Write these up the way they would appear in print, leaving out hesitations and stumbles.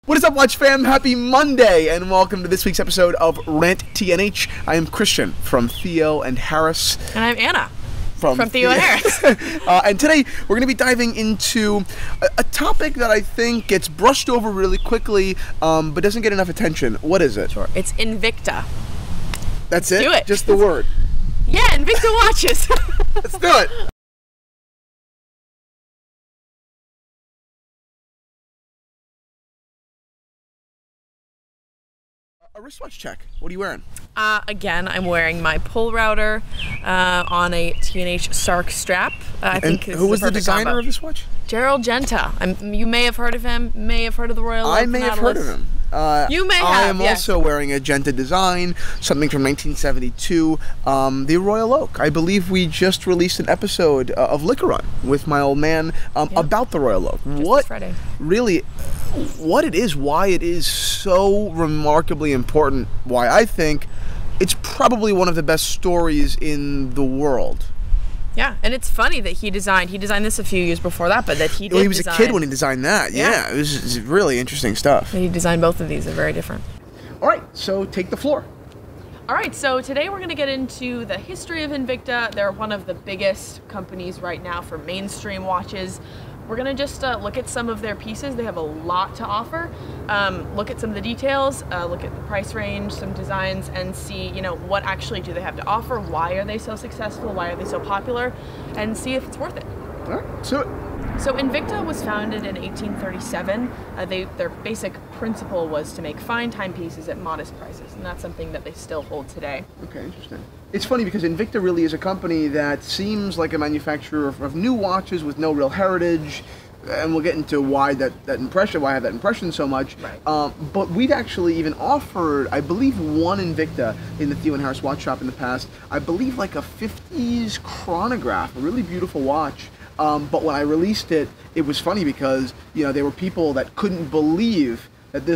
What is up, Watch fam? Happy Monday, and welcome to this week's episode of Rant TNH. I am Christian from Theo and Harris. And I'm Anna from Theo and Harris. And today we're going to be diving into a topic that I think gets brushed over really quickly, but doesn't get enough attention. What is it? Sure. It's Invicta. That's it? Do it. Just the word. Yeah, Invicta watches. Let's do it. A wristwatch check. What are you wearing? Again, I'm wearing my pull router on a TNH Sark strap. I think who was the designer of this watch? Gerald Genta. You may have heard of him, may have heard of the Royal Oak. I may have heard of him. You may have, I am also wearing a Genta design, something from 1972, the Royal Oak. I believe we just released an episode of Liquor Run with my old man about the Royal Oak. Just Friday. Really, what it is, why it is so remarkably important, why I think it's probably one of the best stories in the world. Yeah, and it's funny that he designed this a few years before that, but that he did Well, he was a kid when he designed that. Yeah, it was really interesting stuff. And he designed both of these. They're very different. All right, so take the floor. All right, so today we're going to get into the history of Invicta. They're one of the biggest companies right now for mainstream watches. We're going to just look at some of their pieces. They have a lot to offer. Look at some of the details, look at the price range, some designs, and see, what actually do they have to offer? Why are they so successful? Why are they so popular? And see if it's worth it. All right, So Invicta was founded in 1837. Their basic principle was to make fine timepieces at modest prices, and that's something that they still hold today. Okay, interesting. It's funny because Invicta really is a company that seems like a manufacturer of new watches with no real heritage, and we'll get into why I have that impression so much. Right. But we've actually even offered, I believe, one Invicta in the Theo and Harris watch shop in the past. I believe like a 50s chronograph, a really beautiful watch. But when I released it, it was funny because, there were people that couldn't believe that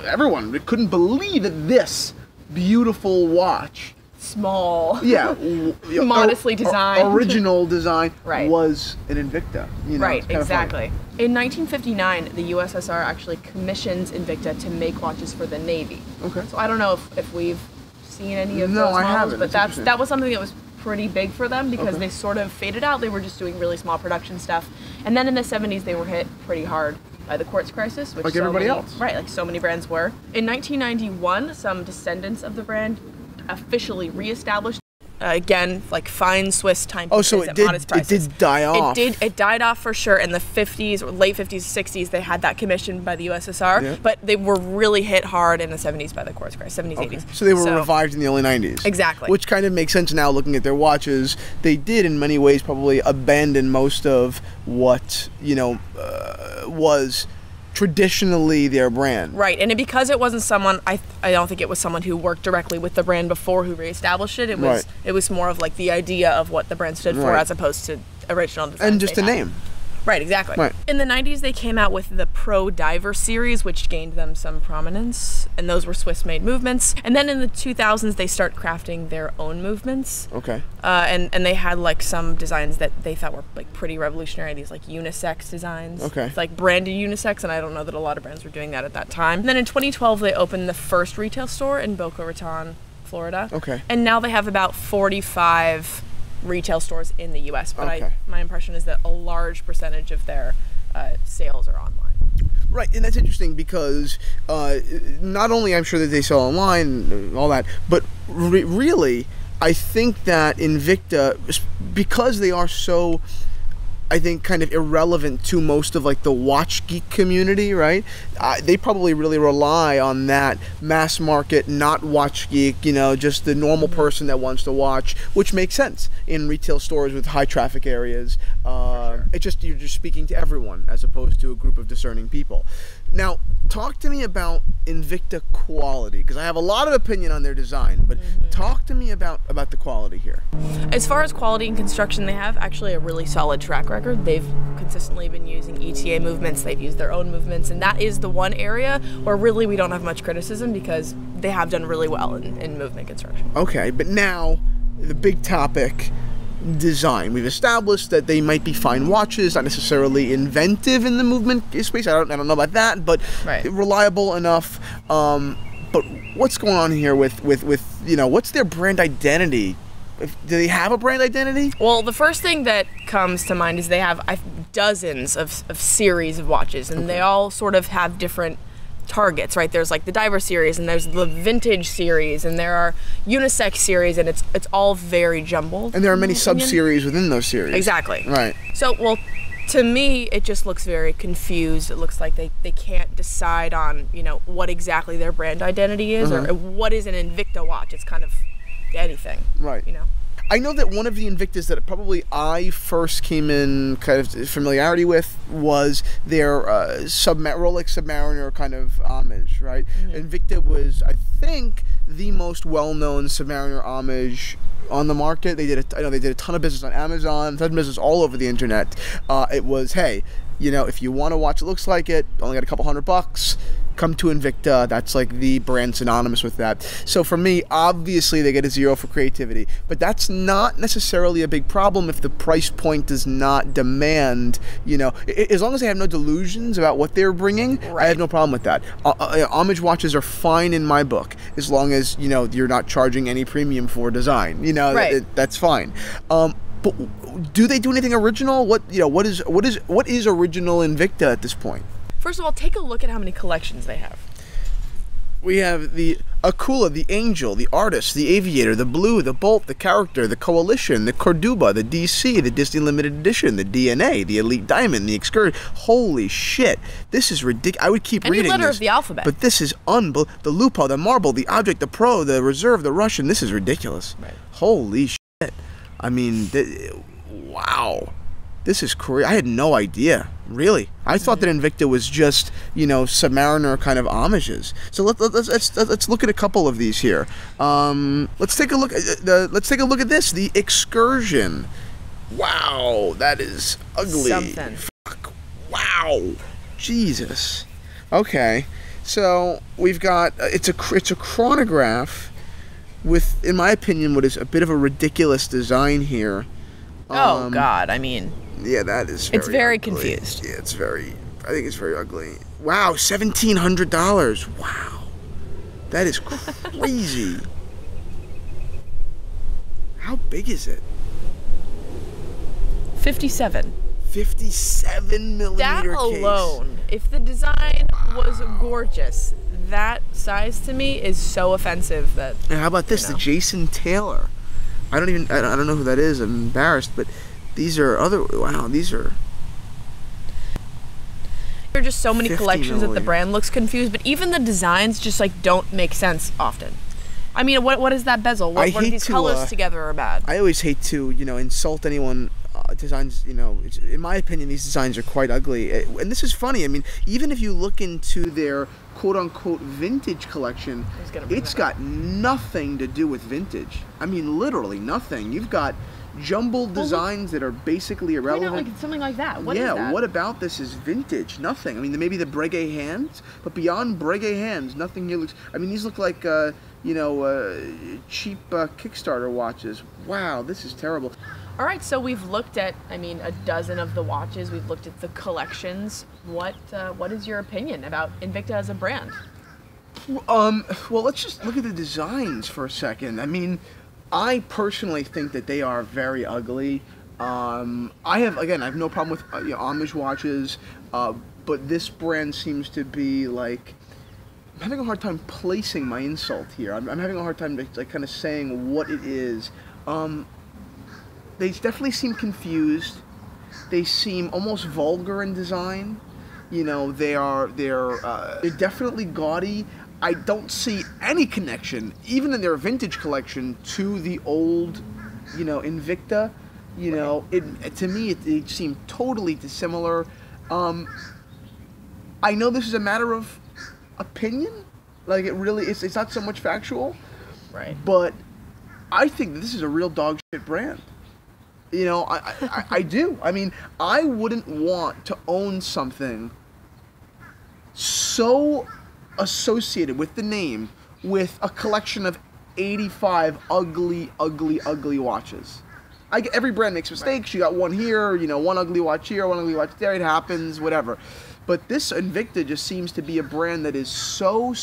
everyone couldn't believe that this beautiful watch, small, modestly designed, original design, right, was an Invicta. Right, exactly. In 1959, the USSR actually commissions Invicta to make watches for the Navy. Okay. So I don't know if we've seen any of those models, I haven't. But that was something that was pretty big for them because they sort of faded out. They were just doing really small production stuff. And then in the 70s, they were hit pretty hard by the quartz crisis, which like everybody else. Right, like so many brands were. In 1991, some descendants of the brand officially reestablished again, like fine Swiss timepieces at modest prices. It did die off. It died off for sure in the 50s or late 50s, 60s. They had that commissioned by the USSR, but they were really hit hard in the 70s by the quartz crisis, 70s, 80s. So they were revived in the early 90s. Exactly. Which kind of makes sense now looking at their watches. They did in many ways probably abandon most of what, was traditionally their brand. Right, and because it wasn't someone, I don't think it was someone who worked directly with the brand before who reestablished it. It was more of like the idea of what the brand stood for as opposed to original design. And just a name. Right, exactly. Right. In the 90s, they came out with the Pro Diver series, which gained them some prominence, and those were Swiss-made movements. And then in the 2000s, they start crafting their own movements. Okay. And they had like some designs that they thought were like pretty revolutionary, these like unisex designs. Okay. It's like branded unisex, and I don't know that a lot of brands were doing that at that time. And then in 2012, they opened the first retail store in Boca Raton, Florida. Okay. And now they have about 45 retail stores in the U.S., but my impression is that a large percentage of their sales are online. Right, and that's interesting because not only I'm sure that they sell online and all that, but really, I think that Invicta, because they are so, I think, kind of irrelevant to most of like the watch geek community, right? They probably really rely on that mass market, not watch geek, just the normal person that wants to watch, which makes sense in retail stores with high traffic areas. It's just, you're just speaking to everyone as opposed to a group of discerning people. Now, talk to me about Invicta quality, because I have a lot of opinion on their design, but talk to me about the quality here. As far as quality and construction, they have actually a really solid track record. They've consistently been using ETA movements, they've used their own movements, and that is the one area where really we don't have much criticism because they have done really well in movement construction. Okay, but now, the big topic, design. We've established that they might be fine watches, not necessarily inventive in the movement space. I don't know about that, but Right. reliable enough. But what's going on here with what's their brand identity? Do they have a brand identity? Well, the first thing that comes to mind is they have dozens of series of watches, and they all sort of have different targets, right? There's like the diver series, and there's the vintage series, and there are unisex series, and it's all very jumbled. And there are many sub-series within those series. Exactly. Right. So, well, to me, it just looks very confused. It looks like they can't decide on, what exactly their brand identity is, or what is an Invicta watch. It's kind of anything. Right. I know that one of the Invictas that probably I first came in kind of familiarity with was their Rolex Submariner kind of homage, right? Invicta was, I think, the most well-known Submariner homage on the market. I know they did a ton of business on Amazon, a ton of business all over the internet. It was, hey, if you want to watch it looks like it, only got a couple $100, come to Invicta. That's like the brand synonymous with that. So for me, obviously they get a 0 for creativity, but that's not necessarily a big problem if the price point does not demand, as long as they have no delusions about what they're bringing, Right. I have no problem with that. Homage watches are fine in my book, as long as, you're not charging any premium for design, Right. That's fine. But do they do anything original? What is original Invicta at this point? First of all, take a look at how many collections they have. We have the Akula, the Angel, the Artist, the Aviator, the Blue, the Bolt, the Character, the Coalition, the Cordoba, the DC, the Disney Limited Edition, the DNA, the Elite Diamond, the Excursion. Holy shit. This is ridiculous. I would keep Any reading letter this. of the alphabet. But this is unbelievable. The Lupo, the Marble, the Object, the Pro, the Reserve, the Russian. This is ridiculous. Right. Holy shit. I mean, wow. This is crazy. I had no idea, really. I thought that Invicta was just, Submariner kind of homages. So let's look at a couple of these here. Let's take a look at this, the Excursion. Wow, that is ugly. Something. Fuck. Wow. Jesus. Okay. So we've got it's a chronograph with, in my opinion, what is a bit of a ridiculous design here. Oh God, I mean, Yeah, that is. It's very ugly. confused. Yeah, I think it's very ugly. Wow, $1,700. Wow, that is crazy. How big is it? 57. 57 millimeter That case. alone, if the design was gorgeous, that size to me is so offensive that. And how about this? The Jason Taylor. I don't know who that is. I'm embarrassed, but these are these are. There are just so many 50 collections that the milliliters. brand looks confused, but even the designs just don't make sense often. I mean, what is that bezel? What are hate these to, colors together are bad? I always hate to, insult anyone. Designs, in my opinion, these designs are quite ugly. And this is funny. I mean, even if you look into their quote-unquote vintage collection, it's got nothing to do with vintage. I mean, literally nothing. You've got jumbled designs that are basically irrelevant. Something like that. What is yeah, that? what about this is vintage? Nothing. I mean, maybe the Breguet hands, but beyond Breguet hands, nothing here looks. I mean, these look like cheap Kickstarter watches. Wow, this is terrible. All right, so we've looked at, a dozen of the watches. We've looked at the collections. What is your opinion about Invicta as a brand? Well, let's just look at the designs for a second. I mean, I personally think that they are very ugly. I have no problem with homage watches, but this brand seems to be like. I'm having a hard time placing my insult here. I'm having a hard time kind of saying what it is. They definitely seem confused. They seem almost vulgar in design. They're definitely gaudy. I don't see any connection, even in their vintage collection, to the old, Invicta. To me, it seemed totally dissimilar. I know this is a matter of opinion. Like, it's not so much factual. Right. But I think that this is a real dog shit brand. I do. I mean, I wouldn't want to own something so associated with the name with a collection of 85 ugly, ugly, ugly watches. every brand makes mistakes. You got one here, you know, one ugly watch here, one ugly watch there. It happens, whatever. But this Invicta just seems to be a brand that is so,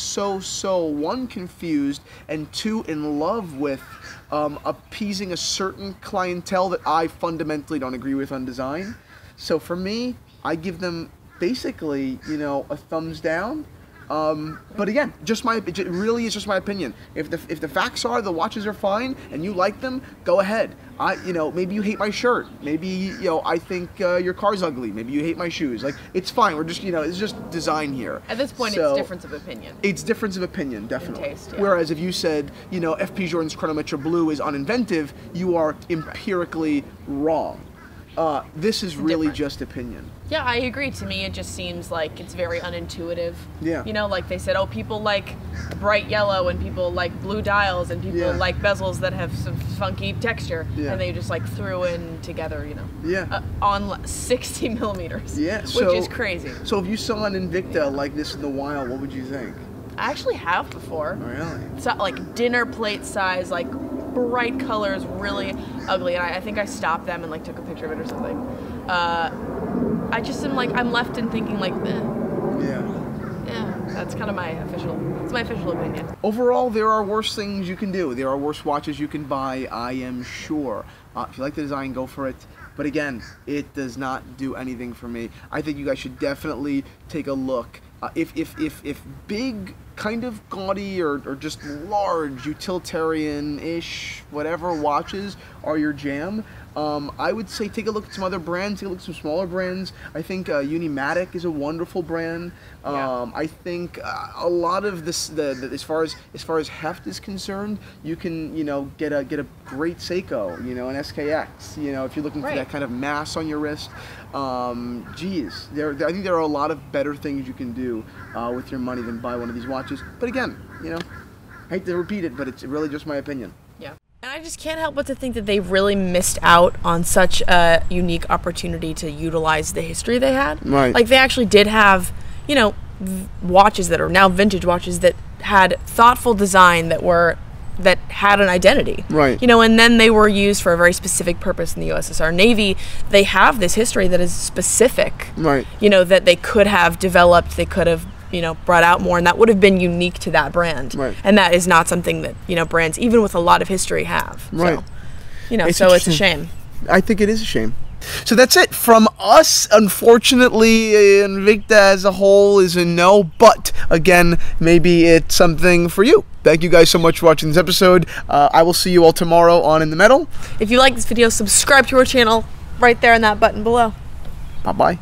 one, confused, and two, in love with appeasing a certain clientele that I fundamentally don't agree with on design. So for me, I give them basically, you know, a thumbs down. But again, it really is just my opinion. If the facts are the watches are fine and you like them, go ahead. You know, maybe you hate my shirt. Maybe, you know, I think your car's ugly. Maybe you hate my shoes. Like, it's fine. We're just, you know, it's just design here. At this point, it's difference of opinion. It's difference of opinion, definitely. In taste, yeah. Whereas if you said, you know, FP Journe's Chronometra Blue is uninventive, you are empirically wrong. This is really just opinion. Yeah, I agree. To me, it just seems like it's very unintuitive. Yeah. You know, like they said, oh, people like bright yellow and people like blue dials and people like bezels that have some funky texture. Yeah. And they just like threw in together, you know. Yeah. On 60 millimeters. Yeah. Which is crazy. So if you saw an Invicta like this in the wild, what would you think? I actually have before. Oh, really? It's like dinner plate size, like bright colors, really ugly. And I think I stopped them and like took a picture of it or something. I just am like, I'm left in thinking like, yeah, that's kind of my official opinion. Overall, there are worse things you can do. There are worse watches you can buy, I am sure. If you like the design, go for it. But again, it does not do anything for me. I think you guys should definitely take a look. If big, kind of gaudy or just large, utilitarian-ish, whatever watches are your jam, I would say take a look at some other brands, take a look at some smaller brands. I think Unimatic is a wonderful brand. I think a lot of this, as far as heft is concerned, you can, you know, get a great Seiko, you know, an SKX, you know, if you're looking for that kind of mass on your wrist. I think there are a lot of better things you can do with your money than buy one of these watches. But again, you know, I hate to repeat it, but it's really just my opinion. Yeah. And I just can't help but to think that they've really missed out on such a unique opportunity to utilize the history they had. Right. Like, they actually did have, you know, watches that are now vintage watches that had thoughtful design that had an identity. Right. You know, and then they were used for a very specific purpose in the USSR Navy. They have this history that is specific. Right. You know, that they could have developed, they could have, you know, brought out more, and that would have been unique to that brand. Right. And that is not something that, you know, brands, even with a lot of history, have. Right. So, you know, so it's a shame. I think it is a shame. So that's it from us. Unfortunately, Invicta as a whole is a no, but again, maybe it's something for you. Thank you guys so much for watching this episode. I will see you all tomorrow on In the Metal. If you like this video, subscribe to our channel right there on that button below. Bye-bye.